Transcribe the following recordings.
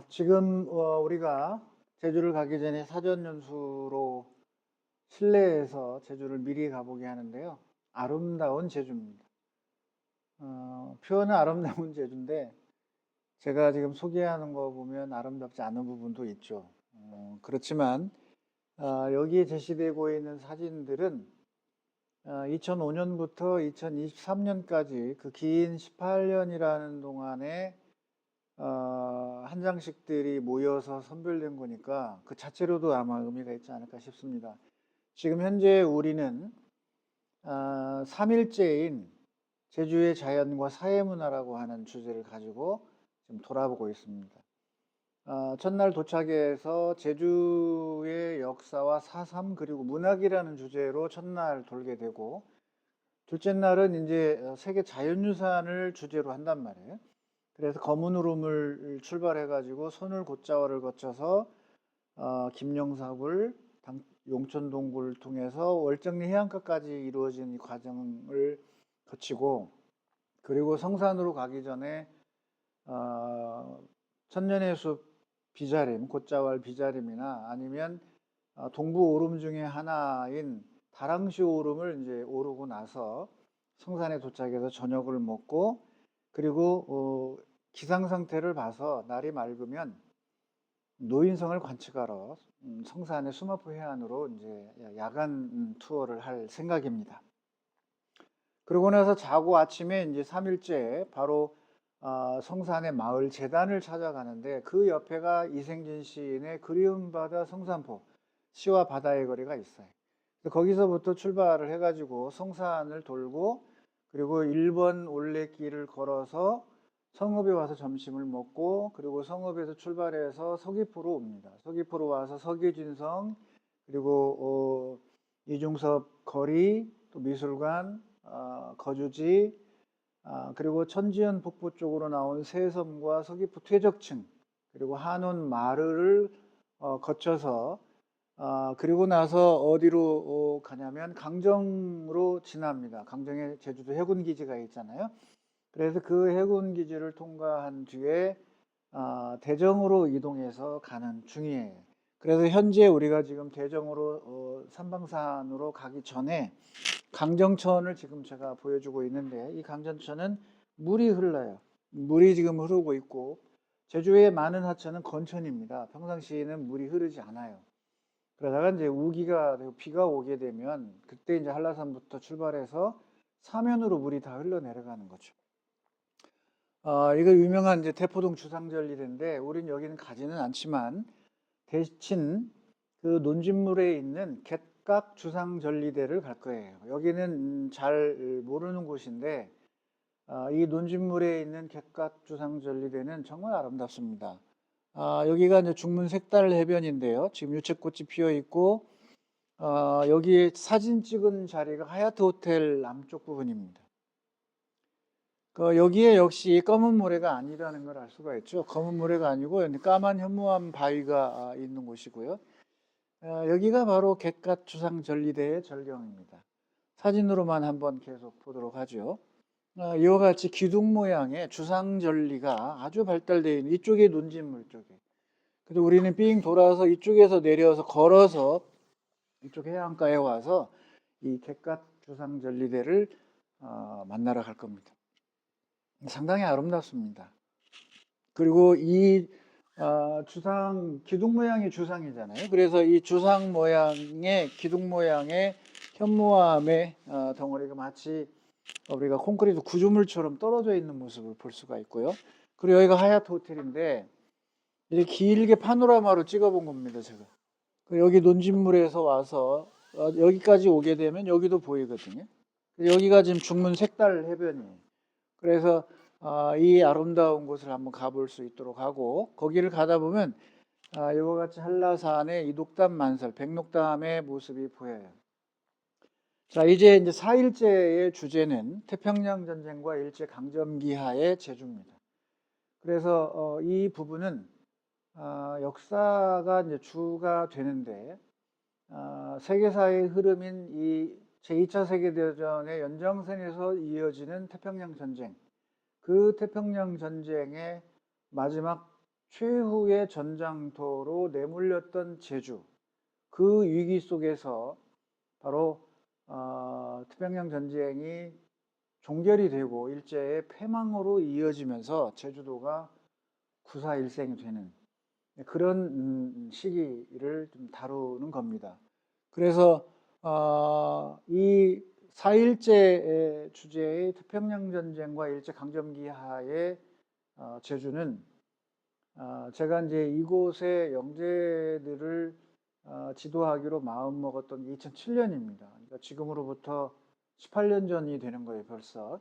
지금 우리가 제주를 가기 전에 사전 연수로 실내에서 제주를 미리 가보게 하는데요. 아름다운 제주입니다. 표현은 아름다운 제주인데 제가 지금 소개하는 거 보면 아름답지 않은 부분도 있죠. 그렇지만 여기에 제시되고 있는 사진들은 2005년부터 2023년까지 그 긴 18년이라는 동안에 한 장씩들이 모여서 선별된 거니까 그 자체로도 아마 의미가 있지 않을까 싶습니다. 지금 현재 우리는 3일째인 제주의 자연과 사회문화라고 하는 주제를 가지고 지금 돌아보고 있습니다. 첫날 도착해서 제주의 역사와 사삼 그리고 문학이라는 주제로 첫날 돌게 되고, 둘째 날은 이제 세계 자연유산을 주제로 한단 말이에요. 그래서 검은우름을 출발해가지고 손을곶자월을 거쳐서 김영사굴, 용천동굴을 통해서 월정리 해안가까지 이루어진 이 과정을 거치고, 그리고 성산으로 가기 전에 천년의 숲 비자림, 곶자월 비자림이나 아니면 동부 오름 중에 하나인 다랑시 오름을 이제 오르고 나서 성산에 도착해서 저녁을 먹고, 그리고 기상 상태를 봐서 날이 맑으면 노인성을 관측하러 성산의 수마포 해안으로 이제 야간 투어를 할 생각입니다. 그러고 나서 자고 아침에 이제 3일째 바로 성산의 마을 재단을 찾아가는데, 그 옆에가 이생진 시인의 그리운 바다 성산포, 시와 바다의 거리가 있어요. 거기서부터 출발을 해가지고 성산을 돌고, 그리고 1번 올레길을 걸어서 성읍에 와서 점심을 먹고, 그리고 성읍에서 출발해서 서귀포로 옵니다. 서귀포로 와서 서귀진성, 그리고 이중섭 거리, 또 미술관, 거주지, 그리고 천지연 폭포 쪽으로 나온 새섬과 서귀포 퇴적층, 그리고 한원 마을을 거쳐서 그리고 나서 어디로 가냐면 강정으로 지납니다. 강정에 제주도 해군기지가 있잖아요. 그래서 그 해군기지를 통과한 뒤에 대정으로 이동해서 가는 중이에요. 그래서 현재 우리가 지금 대정으로 삼방산으로 가기 전에 강정천을 지금 제가 보여주고 있는데, 이 강정천은 물이 흘러요. 물이 지금 흐르고 있고, 제주의 많은 하천은 건천입니다. 평상시에는 물이 흐르지 않아요. 그러다가 이제 우기가 되고 비가 오게 되면 그때 이제 한라산부터 출발해서 사면으로 물이 다 흘러내려가는 거죠. 이거 유명한 이제 대포동 주상절리대인데, 우린 여기는 가지는 않지만 대신 그 논진물에 있는 갯각 주상절리대를 갈 거예요. 여기는 잘 모르는 곳인데, 이 논진물에 있는 갯각 주상절리대는 정말 아름답습니다. 여기가 이제 중문 색달 해변인데요. 지금 유채꽃이 피어 있고, 여기 사진 찍은 자리가 하얏트 호텔 남쪽 부분입니다. 여기에 역시 검은 모래가 아니라는 걸 알 수가 있죠. 검은 모래가 아니고 까만 현무암 바위가 있는 곳이고요. 여기가 바로 갯갓 주상절리대의 절경입니다. 사진으로만 한번 계속 보도록 하죠. 이와 같이 기둥 모양의 주상절리가 아주 발달되어 있는 이쪽에 논진물 쪽에. 그래서 우리는 삥 돌아서 이쪽에서 내려서 걸어서 이쪽 해안가에 와서 이 갯갓 주상절리대를 만나러 갈 겁니다. 상당히 아름답습니다. 그리고 이 주상, 기둥 모양이 주상이잖아요. 그래서 이 주상 모양의, 기둥 모양의 현무암의 덩어리가 마치 우리가 콘크리트 구조물처럼 떨어져 있는 모습을 볼 수가 있고요. 그리고 여기가 하얏트 호텔인데, 이렇게 길게 파노라마로 찍어본 겁니다, 제가. 여기 논진물에서 와서 여기까지 오게 되면 여기도 보이거든요. 여기가 지금 중문 색달 해변이에요. 그래서 이 아름다운 곳을 한번 가볼 수 있도록 하고, 거기를 가다 보면 이와 같이 한라산의 이 녹담 만설, 백록담의 모습이 보여요. 자, 이제 4일째의 주제는 태평양 전쟁과 일제 강점기하의 제주입니다. 그래서 이 부분은 역사가 이제 주가 되는데, 세계사의 흐름인 이 제2차 세계대전의 연장선에서 이어지는 태평양 전쟁, 그 태평양 전쟁의 마지막 최후의 전장터로 내몰렸던 제주, 그 위기 속에서 바로 태평양 전쟁이 종결이 되고 일제의 패망으로 이어지면서 제주도가 구사일생이 되는 그런 시기를 좀 다루는 겁니다. 그래서 이 4.1제 주제의 태평양 전쟁과 일제 강점기 하에 제주는 제가 이제 이곳의 영재들을 지도하기로 마음먹었던 게 2007년입니다. 그러니까 지금으로부터 18년 전이 되는 거예요, 벌써.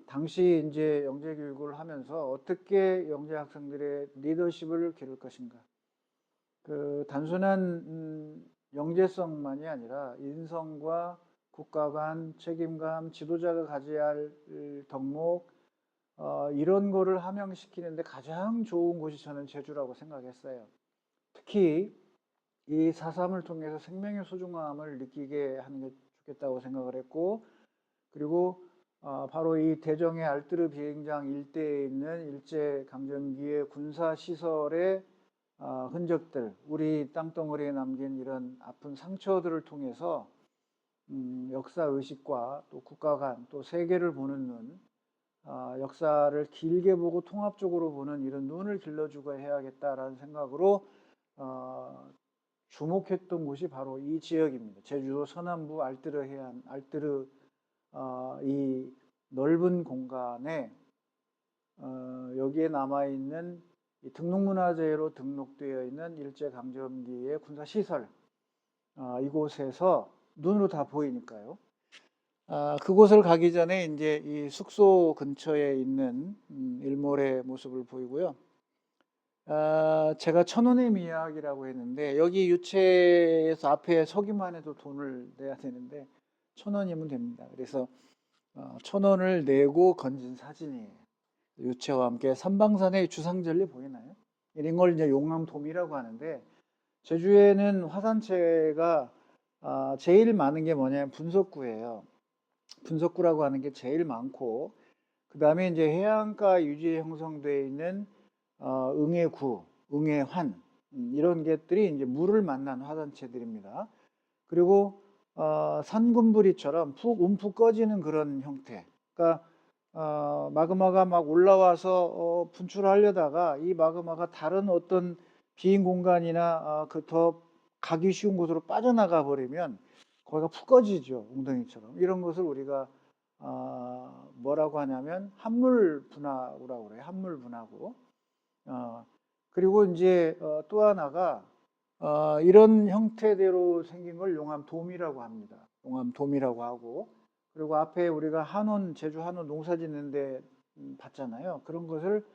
당시 이제 영재 교육을 하면서 어떻게 영재 학생들의 리더십을 기를 것인가. 그 단순한 영재성만이 아니라 인성과 국가 간 책임감, 지도자가 가져야 할 덕목, 이런 거를 함양시키는데 가장 좋은 곳이 저는 제주라고 생각했어요. 특히 이 4.3을 통해서 생명의 소중함을 느끼게 하는 게 좋겠다고 생각을 했고, 그리고 바로 이 대정의 알뜨르 비행장 일대에 있는 일제 강점기의 군사 시설의 흔적들, 우리 땅덩어리에 남긴 이런 아픈 상처들을 통해서 역사 의식과 또 국가 간, 또 세계를 보는 눈, 역사를 길게 보고 통합적으로 보는 이런 눈을 길러주고 해야겠다라는 생각으로 주목했던 곳이 바로 이 지역입니다. 제주도 서남부 알뜨르 해안, 알뜨르 이 넓은 공간에 여기에 남아있는 등록문화재로 등록되어 있는 일제강점기의 군사시설, 이곳에서 눈으로 다 보이니까요. 그곳을 가기 전에 이제 이 숙소 근처에 있는 일몰의 모습을 보이고요. 제가 천원의 미학이라고 했는데 여기 유채에서 앞에 서기만 해도 돈을 내야 되는데 1,000원이면 됩니다. 그래서 1,000원을 내고 건진 사진이에요. 유채와 함께 삼방산의 주상절리 보이나요? 이런 걸 이제 용암돔이라고 하는데 제주에는 화산체가 제일 많은 게 뭐냐면 분석구예요. 분석구라고 하는 게 제일 많고 그 다음에 이제 해안가 유지에 형성되어 있는 응해구, 응해환 이런 것들이 이제 물을 만난 화산체들입니다. 그리고 산군부리처럼 푹 움푹 꺼지는 그런 형태. 그러니까 마그마가 막 올라와서 분출하려다가 이 마그마가 다른 어떤 빈 공간이나 그 더 가기 쉬운 곳으로 빠져나가 버리면 거기가 푹 꺼지죠. 웅덩이처럼. 이런 것을 우리가 뭐라고 하냐면 함물 분화구라고 그래요. 함물 분화구. 그리고 이제 또 하나가 이런 형태대로 생긴 걸 용암돔이라고 합니다. 용암돔이라고 하고 그리고 앞에 우리가 한원, 제주 한원 농사 짓는데 봤잖아요. 그런 것을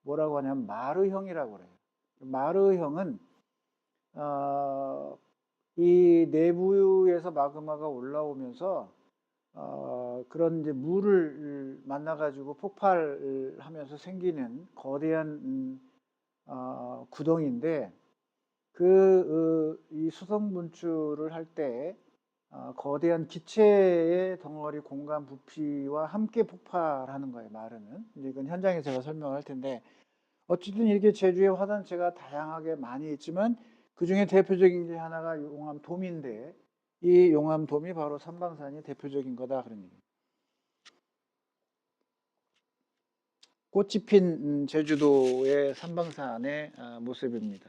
뭐라고 하냐면 마르형이라고 그래요. 마르형은 이 내부에서 마그마가 올라오면서 그런 이제 물을 만나가지고 폭발하면서 생기는 거대한 구덩이인데 이 수성 분출을 할 때 거대한 기체의 덩어리 공간 부피와 함께 폭발하는 거예요. 마르는. 이건 현장에 제가 설명할 텐데 어쨌든 이렇게 제주의 화산체가 다양하게 많이 있지만 그 중에 대표적인 게 하나가 용암돔인데 이 용암돔이 바로 삼방산이 대표적인 거다 그런 얘기예요. 꽃이 핀 제주도의 삼방산의 모습입니다.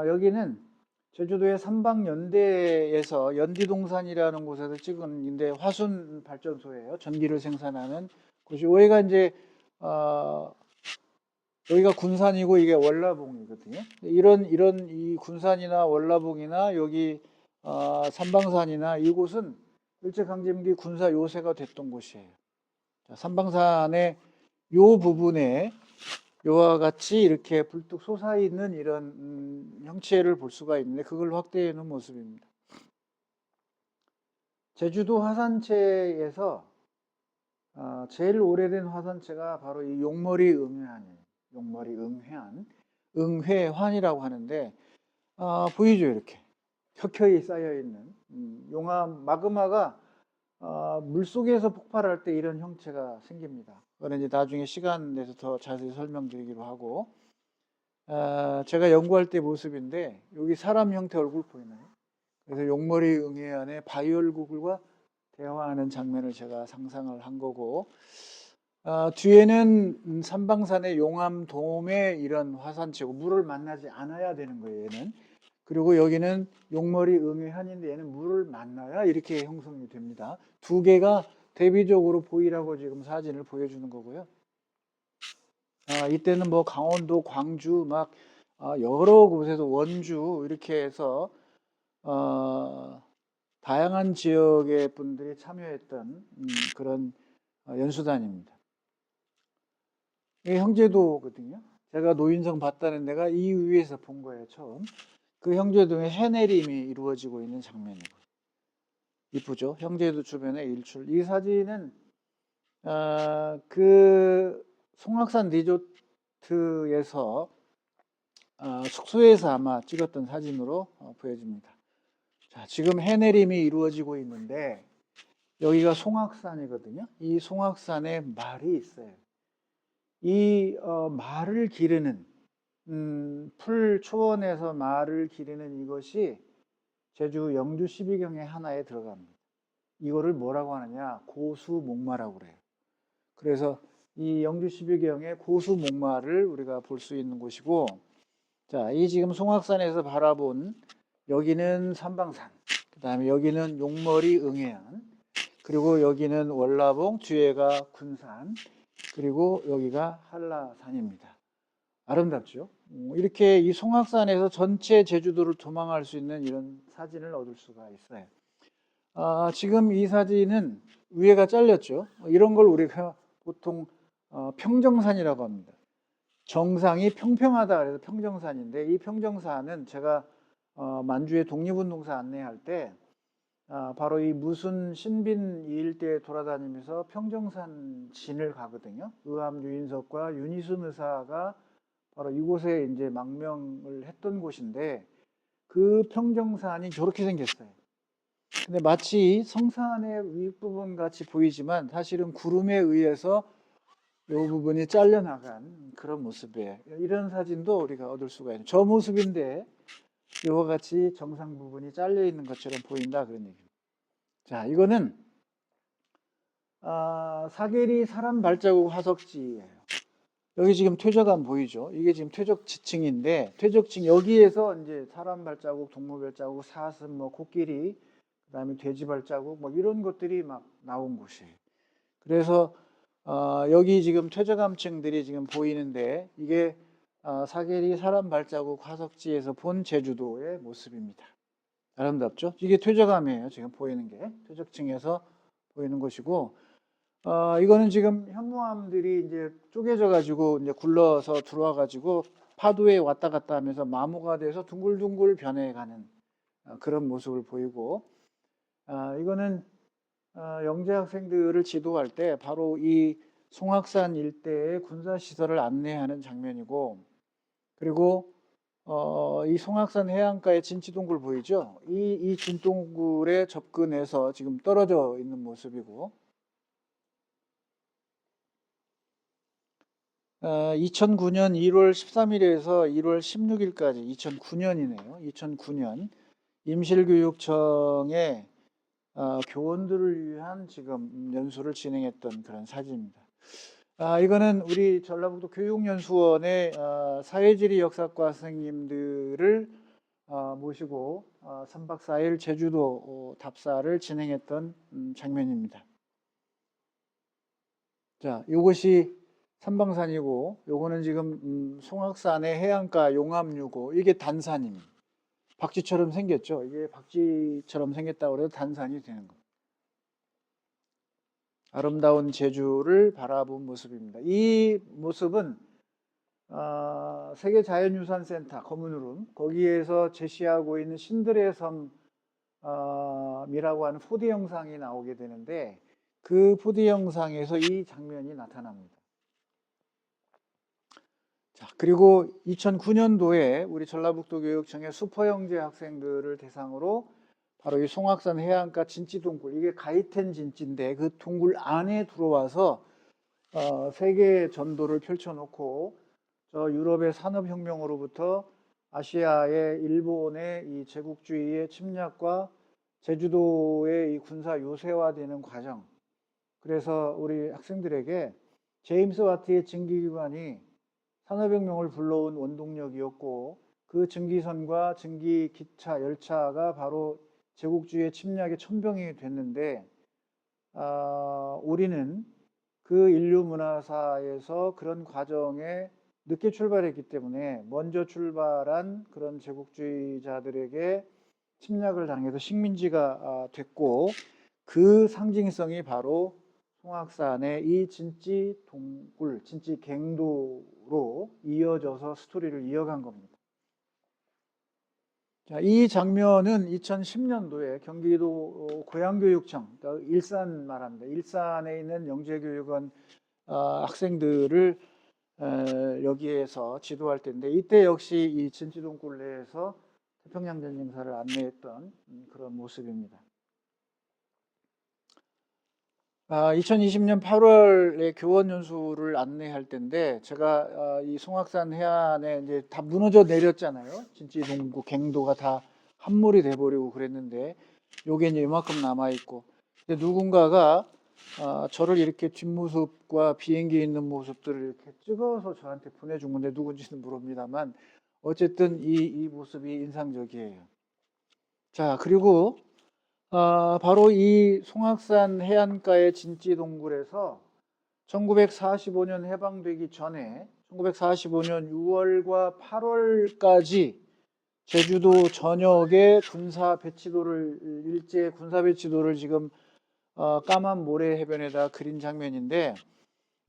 여기는 제주도의 삼방연대에서 연디동산이라는 곳에서 찍은 화순 발전소예요. 전기를 생산하는 곳이 여기가 이제 여기가 군산이고 이게 월라봉이거든요. 이런 이 군산이나 월라봉이나 여기 삼방산이나 이곳은 일제강점기 군사 요새가 됐던 곳이에요. 삼방산의 요 부분에 요와 같이 이렇게 불뚝 솟아있는 이런 형체를 볼 수가 있는데 그걸 확대해 놓은 모습입니다. 제주도 화산체에서 제일 오래된 화산체가 바로 이 용머리 응회환이에요. 용머리 응회환, 응회환이라고 하는데 보이죠 이렇게 켜켜이 쌓여 있는 용암 마그마가 물속에서 폭발할 때 이런 형체가 생깁니다. 그거는 이제 나중에 시간 내서 더 자세히 설명드리기로 하고, 제가 연구할 때 모습인데 여기 사람 형태 얼굴 보이나요? 그래서 용머리 응애안의 바이올구글과 대화하는 장면을 제가 상상을 한 거고, 뒤에는 삼방산의 용암돔의 이런 화산체고 물을 만나지 않아야 되는 거예요, 얘는. 그리고 여기는 용머리 응애한인데 얘는 물을 만나야 이렇게 형성이 됩니다. 두 개가 대비적으로 보이라고 지금 사진을 보여주는 거고요. 이때는 뭐 강원도, 광주, 막 여러 곳에서 원주 이렇게 해서 다양한 지역의 분들이 참여했던 그런 연수단입니다. 이게 형제도거든요. 제가 노인성 봤다는 데가 이 위에서 본 거예요, 처음. 그 형제도에 해내림이 이루어지고 있는 장면이고. 이쁘죠? 형제도 주변에 일출. 이 사진은 그 송악산 리조트에서 숙소에서 아마 찍었던 사진으로 보여집니다. 자, 지금 해내림이 이루어지고 있는데 여기가 송악산이거든요. 이 송악산에 말이 있어요. 이 말을 기르는 풀 초원에서 말을 기르는 이것이 제주 영주 12경의 하나에 들어갑니다. 이거를 뭐라고 하느냐? 고수목마라고 그래요. 그래서 이 영주 12경의 고수목마를 우리가 볼 수 있는 곳이고, 자, 이 지금 송악산에서 바라본 여기는 삼방산, 그 다음에 여기는 용머리 응해안, 그리고 여기는 월라봉, 뒤에가 군산, 그리고 여기가 한라산입니다. 아름답죠? 이렇게 이 송악산에서 전체 제주도를 도망할 수 있는 이런 사진을 얻을 수가 있어요. 지금 이 사진은 위에가 잘렸죠. 이런 걸 우리가 보통 평정산이라고 합니다. 정상이 평평하다 그래서 평정산인데, 이 평정산은 제가 만주의 독립운동사 안내할 때 바로 이 무순 신빈 이 일대에 돌아다니면서 평정산 진을 가거든요. 의암 유인석과 윤희순 의사가 바로 이곳에 이제 망명을 했던 곳인데, 그 평정산이 저렇게 생겼어요. 근데 마치 성산의 윗부분 같이 보이지만 사실은 구름에 의해서 이 부분이 잘려나간 그런 모습이에요. 이런 사진도 우리가 얻을 수가 있는, 저 모습인데 이와 같이 정상 부분이 잘려 있는 것처럼 보인다, 그런 얘기입니다. 자, 이거는 사계리 사람 발자국 화석지예요. 여기 지금 퇴적암 보이죠? 이게 지금 퇴적 지층인데, 퇴적층 여기에서 이제 사람 발자국, 동물 발자국, 사슴, 뭐 코끼리, 그다음에 돼지 발자국, 뭐 이런 것들이 막 나온 곳이에요. 그래서 여기 지금 퇴적암층들이 지금 보이는데, 이게 사계리 사람 발자국 화석지에서 본 제주도의 모습입니다. 아름답죠? 이게 퇴적암이에요. 지금 보이는 게 퇴적층에서 보이는 것이고, 이거는 지금 현무암들이 이제 쪼개져 가지고 이제 굴러서 들어와 가지고 파도에 왔다 갔다 하면서 마모가 돼서 둥글둥글 변해가는 그런 모습을 보이고, 이거는 영재 학생들을 지도할 때 바로 이 송악산 일대의 군사시설을 안내하는 장면이고, 그리고 이 송악산 해안가의 진치동굴 보이죠? 이 진동굴에 접근해서 지금 떨어져 있는 모습이고, 2009년 1월 13일에서 1월 16일까지 2009년이네요. 2009년 임실교육청의 교원들을 위한 지금 연수를 진행했던 그런 사진입니다. 이거는 우리 전라북도 교육연수원의 사회지리 역사과 선생님들을 모시고 3박 4일 제주도 답사를 진행했던 장면입니다. 자, 이것이 삼방산이고, 요거는 지금 송악산의 해안가 용암유고, 이게 단산입니다. 박쥐처럼 생겼죠. 이게 박쥐처럼 생겼다고 해서 단산이 되는 겁니다. 아름다운 제주를 바라본 모습입니다. 이 모습은 세계자연유산센터 검은우름, 거기에서 제시하고 있는 신들의 섬이라고 하는 4D 영상이 나오게 되는데, 그 4D 영상에서 이 장면이 나타납니다. 자, 그리고 2009년도에 우리 전라북도 교육청의 슈퍼영재 학생들을 대상으로 바로 이 송악산 해안가 진지동굴, 이게 가이텐 진지인데 그 동굴 안에 들어와서 세계 전도를 펼쳐놓고 저 유럽의 산업혁명으로부터 아시아의 일본의 이 제국주의의 침략과 제주도의 이 군사 요새화되는 과정. 그래서 우리 학생들에게 제임스 와트의 증기기관이 산업혁명을 불러온 원동력이었고 그 증기선과 증기기차, 열차가 바로 제국주의의 침략의 천병이 됐는데 우리는 그 인류 문화사에서 그런 과정에 늦게 출발했기 때문에 먼저 출발한 그런 제국주의자들에게 침략을 당해서 식민지가 됐고 그 상징성이 바로 송악산의 이 진지 동굴, 진지 갱도로 이어져서 스토리를 이어간 겁니다. 자, 이 장면은 2010년도에 경기도 고양교육청, 일산 말합니다. 일산에 있는 영재교육원 학생들을 여기에서 지도할 때인데 이때 역시 이 진지동굴 내에서 태평양 전쟁사를 안내했던 그런 모습입니다. 2020년 8월에 교원 연수를 안내할 때인데 제가 이 송악산 해안에 이제 다 무너져 내렸잖아요. 진지동굴 갱도가 다 함몰이 돼버리고 그랬는데 요게 이제 이만큼 남아 있고 근데 누군가가 저를 이렇게 뒷모습과 비행기에 있는 모습들을 이렇게 찍어서 저한테 보내준 건데 누군지는 모릅니다만 어쨌든 이 모습이 인상적이에요. 자, 그리고 바로 이 송악산 해안가의 진지동굴에서 1945년 해방되기 전에 1945년 6월과 8월까지 제주도 전역에 일제 군사 배치도를 지금 까만 모래 해변에다 그린 장면인데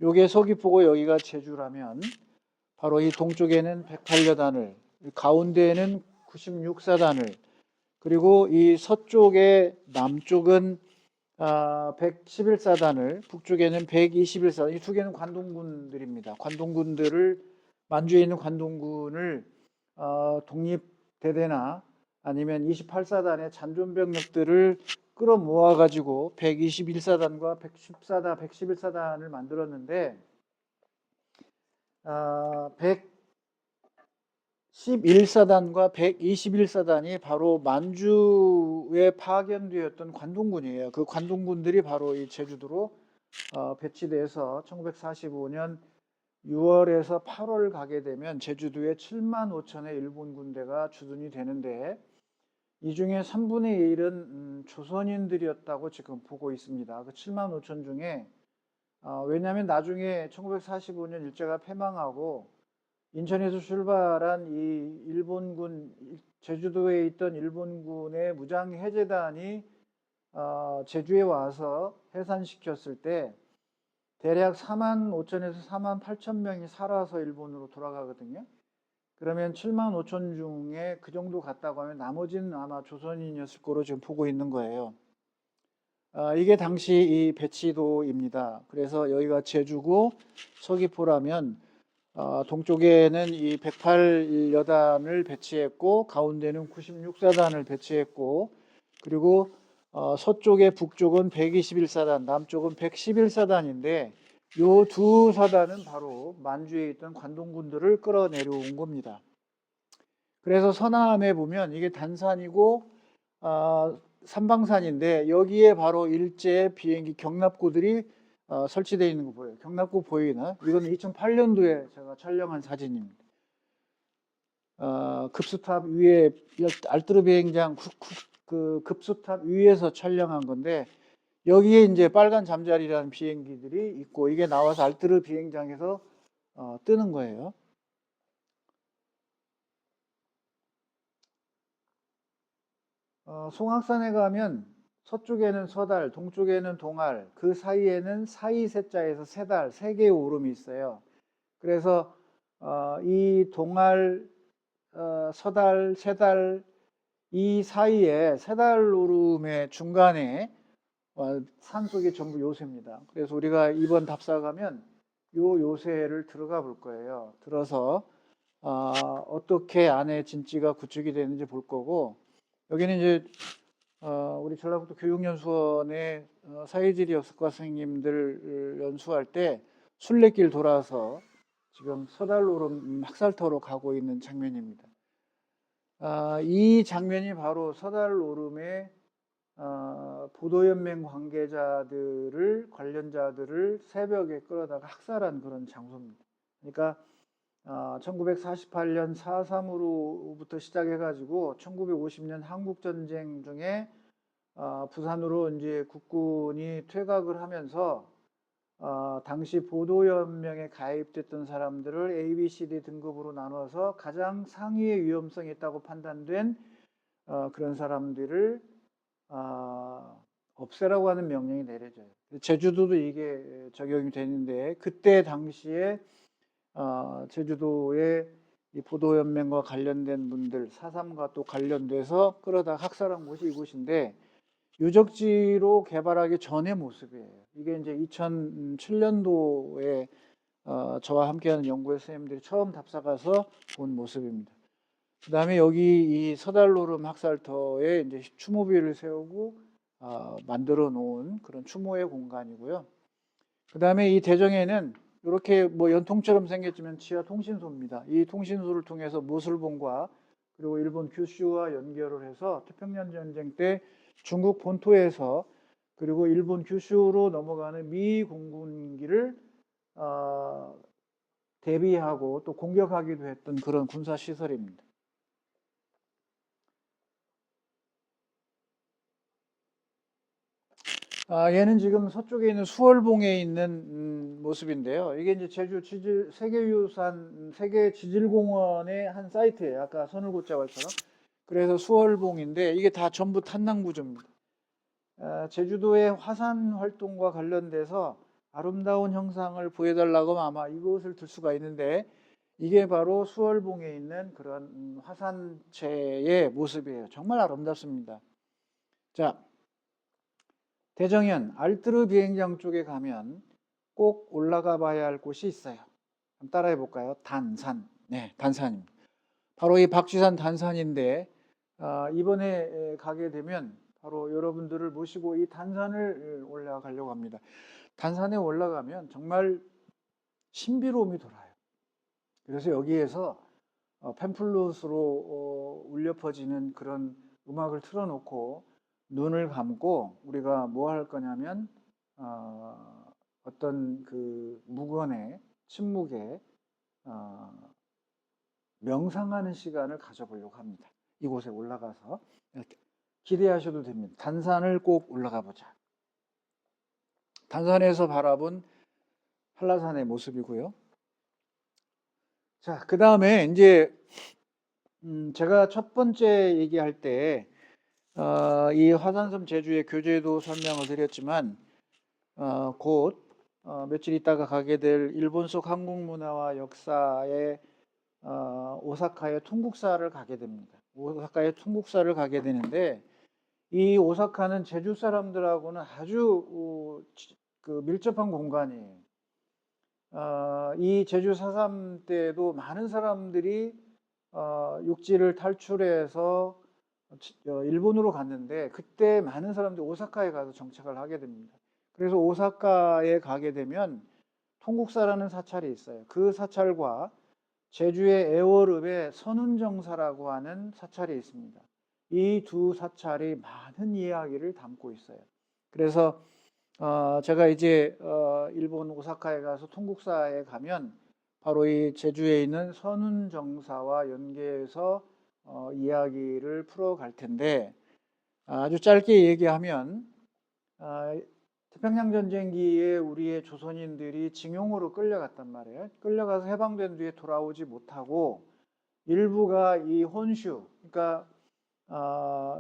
요게 서귀포고 여기가 제주라면 바로 이 동쪽에는 108여단을 가운데에는 96사단을 그리고 이 서쪽에 남쪽은 111사단을 북쪽에는 121사단 이 두 개는 관동군들입니다. 관동군들을 만주에 있는 관동군을 독립대대나 아니면 28사단의 잔존병력들을 끌어모아 가지고 121사단과 111사단을 만들었는데 111사단과 121사단이 바로 만주에 파견되었던 관동군이에요. 그 관동군들이 바로 이 제주도로 배치돼서 1945년 6월에서 8월 가게 되면 제주도에 7만 5천의 일본 군대가 주둔이 되는데 이 중에 3분의 1은 조선인들이었다고 지금 보고 있습니다. 그 7만 5천 중에 왜냐하면 나중에 1945년 일제가 패망하고 인천에서 출발한 이 일본군, 제주도에 있던 일본군의 무장해제단이 제주에 와서 해산시켰을 때 대략 4만 5천에서 4만 8천 명이 살아서 일본으로 돌아가거든요. 그러면 7만 5천 중에 그 정도 갔다고 하면 나머지는 아마 조선인이었을 거로 지금 보고 있는 거예요. 이게 당시 이 배치도입니다. 그래서 여기가 제주고 서귀포라면 동쪽에는 이 108여단을 배치했고 가운데는 96사단을 배치했고 그리고 서쪽에 북쪽은 121사단, 남쪽은 111사단인데 요 두 사단은 바로 만주에 있던 관동군들을 끌어내려온 겁니다. 그래서 서남에 보면 이게 단산이고 삼방산인데 여기에 바로 일제 비행기 경납고들이 설치되어 있는 거 보여요. 경납고 보이나? 이거는 2008년도에 제가 촬영한 사진입니다. 급수탑 위에 알뜨르 비행장 그 급수탑 위에서 촬영한 건데 여기에 이제 빨간 잠자리라는 비행기들이 있고 이게 나와서 알뜨르 비행장에서 뜨는 거예요. 송악산에 가면 서쪽에는 서달, 동쪽에는 동알, 그 사이에는 사이세자에서 세달, 세 개의 오름이 있어요. 그래서 이 동알, 서달, 세달 이 사이에 세달 오름의 중간에 산속이 전부 요새입니다. 그래서 우리가 이번 답사 가면 요 요새를 들어가 볼 거예요. 들어서 어떻게 안에 진지가 구축이 되는지 볼 거고 여기는 이제 우리 전라북도 교육연수원의 사회지리 역사과 선생님들 연수할 때 순례길 돌아서 지금 서달오름 학살터로 가고 있는 장면입니다. 이 장면이 바로 서달오름의 보도연맹 관련자들을 새벽에 끌어다가 학살한 그런 장소입니다. 그러니까 1948년 4.3으로부터 시작해가지고 1950년 한국전쟁 중에 부산으로 이제 국군이 퇴각을 하면서 당시 보도연맹에 가입됐던 사람들을 A, B, C, D 등급으로 나눠서 가장 상위의 위험성이 있다고 판단된 그런 사람들을 없애라고 하는 명령이 내려져요. 제주도도 이게 적용이 되는데 그때 당시에 제주도의 이 보도연맹과 관련된 분들 4.3과 또 관련돼서 끌어다 학살한 곳이 이곳인데 유적지로 개발하기 전의 모습이에요. 이게 이제 2007년도에 저와 함께하는 연구회 선생님들이 처음 답사 가서 본 모습입니다. 그 다음에 여기 이 서달오름 학살터에 이제 추모비를 세우고 만들어 놓은 그런 추모의 공간이고요. 그 다음에 이 대정에는 이렇게 뭐 연통처럼 생겼지만 지하 통신소입니다. 이 통신소를 통해서 모슬봉과 그리고 일본 규슈와 연결을 해서 태평양 전쟁 때 중국 본토에서 그리고 일본 규슈로 넘어가는 미 공군기를 대비하고 또 공격하기도 했던 그런 군사 시설입니다. 얘는 지금 서쪽에 있는 수월봉에 있는 모습인데요. 이게 이제 제주 세계유산 세계지질공원의 한 사이트예요. 아까 선울곶자왈처럼. 그래서 수월봉인데 이게 다 전부 탄광 구조입니다. 제주도의 화산 활동과 관련돼서 아름다운 형상을 보여달라고 하면 아마 이것을 들 수가 있는데 이게 바로 수월봉에 있는 그런 화산체의 모습이에요. 정말 아름답습니다. 자, 대정현 알뜨르 비행장 쪽에 가면 꼭 올라가 봐야 할 곳이 있어요. 한번 따라해 볼까요? 단산. 네, 단산입니다. 바로 이 박쥐산 단산인데 이번에 가게 되면 바로 여러분들을 모시고 이 단산을 올라가려고 합니다. 단산에 올라가면 정말 신비로움이 돌아요. 그래서 여기에서 팸플룻으로 울려 퍼지는 그런 음악을 틀어놓고 눈을 감고 우리가 뭐 할 거냐면 어떤 그 무건의 침묵에 명상하는 시간을 가져보려고 합니다. 이곳에 올라가서 기대하셔도 됩니다. 단산을 꼭 올라가 보자. 단산에서 바라본 한라산의 모습이고요. 자, 그 다음에 이제 제가 첫 번째 얘기할 때 이 화산섬 제주의 교제도 설명을 드렸지만 곧 며칠 있다가 가게 될 일본 속 한국 문화와 역사의 오사카의 통국사를 가게 됩니다. 오사카의 통국사를 가게 되는데 이 오사카는 제주 사람들하고는 아주 그 밀접한 공간이에요. 이 제주 4.3 때도 많은 사람들이 육지를 탈출해서 일본으로 갔는데 그때 많은 사람들이 오사카에 가서 정착을 하게 됩니다. 그래서 오사카에 가게 되면 통국사라는 사찰이 있어요. 그 사찰과 제주의 애월읍에 선운정사라고 하는 사찰이 있습니다. 이 두 사찰이 많은 이야기를 담고 있어요. 그래서 제가 이제 일본 오사카에 가서 통국사에 가면 바로 이 제주에 있는 선운정사와 연계해서 이야기를 풀어갈 텐데 아주 짧게 얘기하면 태평양 전쟁기에 우리의 조선인들이 징용으로 끌려갔단 말이에요. 끌려가서 해방된 뒤에 돌아오지 못하고 일부가 이 혼슈, 그러니까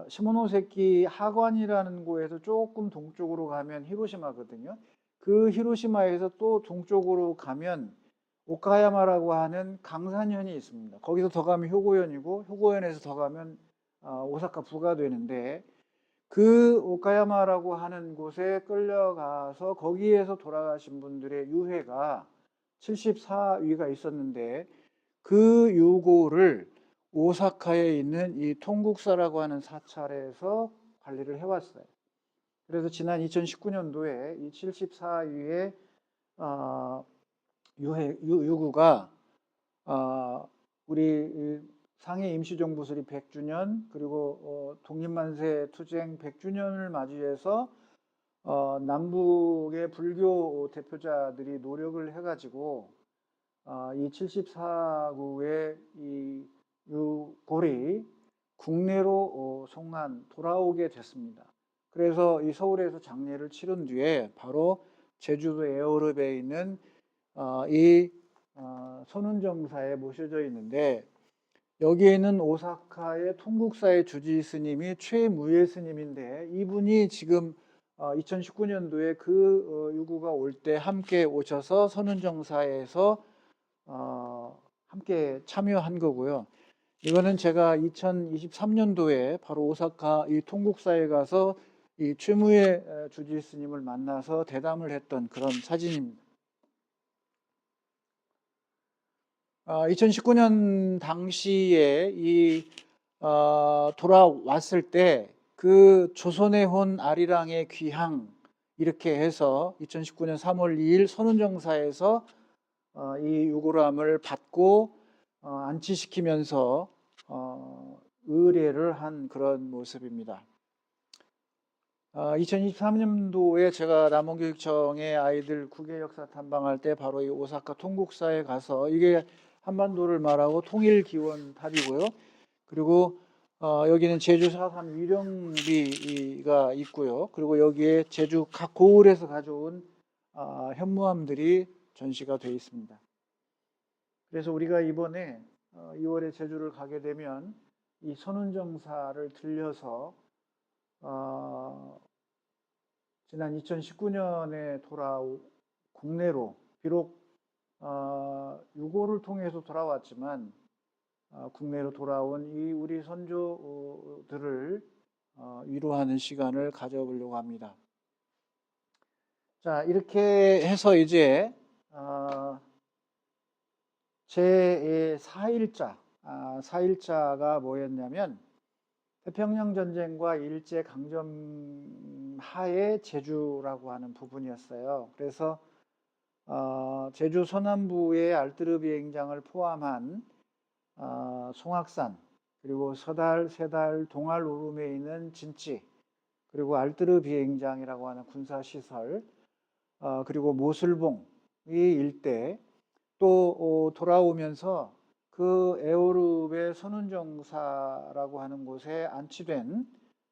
시모노세키 하관이라는 곳에서 조금 동쪽으로 가면 히로시마거든요. 그 히로시마에서 또 동쪽으로 가면 오카야마라고 하는 강산현이 있습니다. 거기서 더 가면 효고현이고 효고현에서 더 가면 오사카 부가 되는데 그 오카야마라고 하는 곳에 끌려가서 거기에서 돌아가신 분들의 유해가 74위가 있었는데 그 유고를 오사카에 있는 이 통국사라고 하는 사찰에서 관리를 해왔어요. 그래서 지난 2019년도에 이 74위의 유구가 우리 상해 임시정부설립 100주년 그리고 독립만세 투쟁 100주년을 맞이해서 남북의 불교 대표자들이 노력을 해가지고 이 74구의 이 유골이 국내로 돌아오게 됐습니다. 그래서 이 서울에서 장례를 치른 뒤에 바로 제주도 에어읍에 있는 이 선운정사에 모셔져 있는데, 여기에는 오사카의 통국사의 주지 스님이 최무예 스님인데, 이분이 지금 2019년도에 그 유구가 올 때 함께 오셔서 선운정사에서 함께 참여한 거고요. 이거는 제가 2023년도에 바로 오사카 이 통국사에 가서 이 최무예 주지 스님을 만나서 대담을 했던 그런 사진입니다. 2019년 당시에 이 돌아왔을 때 그 조선의 혼 아리랑의 귀향 이렇게 해서 2019년 3월 2일 선운정사에서 이 유골함을 받고 안치시키면서 의례를 한 그런 모습입니다. 2023년도에 제가 남원교육청의 아이들 국외 역사 탐방할 때 바로 이 오사카 통국사에 가서, 이게 한반도를 말하고 통일기원탑이고요. 그리고 여기는 제주 4.3 위령비가 있고요. 그리고 여기에 제주 각 고을에서 가져온 현무암들이 전시가 되어 있습니다. 그래서 우리가 이번에 2월에 제주를 가게 되면 이 선운정사를 들려서 지난 2019년에 국내로 비록 유고를 통해서 돌아왔지만 국내로 돌아온 이 우리 선조들을 위로하는 시간을 가져보려고 합니다. 자, 이렇게 해서 이제 제 4일자가 뭐였냐면, 태평양 전쟁과 일제 강점 하에 제주라고 하는 부분이었어요. 그래서 제주 서남부의 알뜨르 비행장을 포함한 송악산, 그리고 서달, 세달, 동알 오름에 있는 진지, 그리고 알뜨르 비행장이라고 하는 군사시설, 그리고 모슬봉 이 일대, 또 돌아오면서 그 에오룹의 선운정사라고 하는 곳에 안치된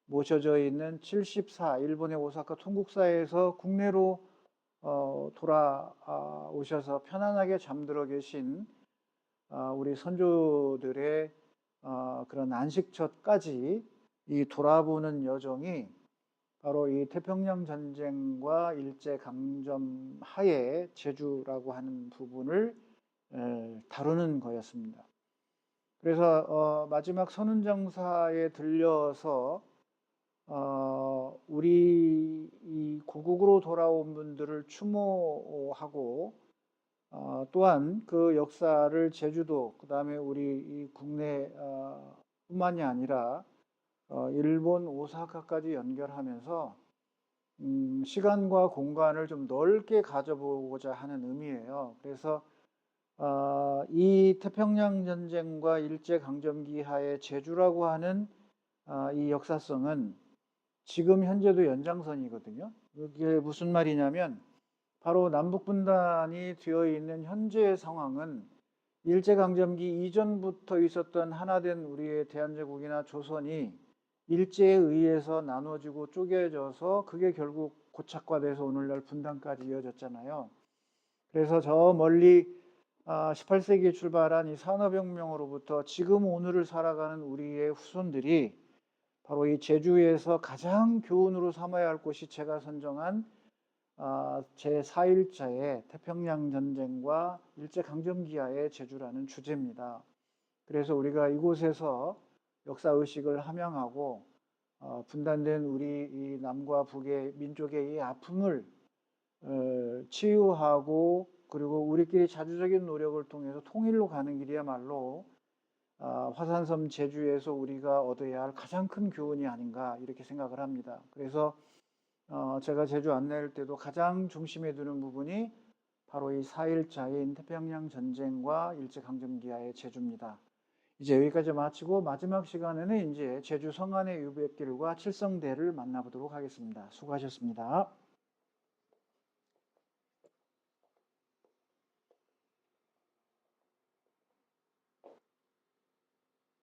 모셔져 있는 74 일본의 오사카 통국사에서 국내로 돌아오셔서 편안하게 잠들어 계신 우리 선조들의 그런 안식처까지 이 돌아보는 여정이 바로 이 태평양 전쟁과 일제 강점 하에 제주라고 하는 부분을 다루는 거였습니다. 그래서 마지막 선운정사에 들려서 우리 이 고국으로 돌아온 분들을 추모하고, 또한 그 역사를 제주도, 그 다음에 우리 이 국내 뿐만이 아니라 일본 오사카까지 연결하면서 시간과 공간을 좀 넓게 가져보고자 하는 의미예요. 그래서 이 태평양 전쟁과 일제 강점기 하에 제주라고 하는 이 역사성은 지금 현재도 연장선이거든요. 이게 무슨 말이냐면, 바로 남북 분단이 되어 있는 현재의 상황은 일제강점기 이전부터 있었던 하나된 우리의 대한제국이나 조선이 일제에 의해서 나눠지고 쪼개져서 그게 결국 고착화돼서 오늘날 분단까지 이어졌잖아요. 그래서 저 멀리 18세기에 출발한 이 산업혁명으로부터 지금 오늘을 살아가는 우리의 후손들이 바로 이 제주에서 가장 교훈으로 삼아야 할 곳이 제가 선정한 제4일자의 태평양 전쟁과 일제강점기하의 제주라는 주제입니다. 그래서 우리가 이곳에서 역사의식을 함양하고 분단된 우리 이 남과 북의 민족의 이 아픔을 치유하고, 그리고 우리끼리 자주적인 노력을 통해서 통일로 가는 길이야말로 화산섬 제주에서 우리가 얻어야 할 가장 큰 교훈이 아닌가 이렇게 생각을 합니다. 그래서 제가 제주 안내할 때도 가장 중심에 두는 부분이 바로 이 4일차인 태평양 전쟁과 일제강점기하의 제주입니다. 이제 여기까지 마치고 마지막 시간에는 이제 제주 성안의 유백길과 칠성대를 만나보도록 하겠습니다. 수고하셨습니다.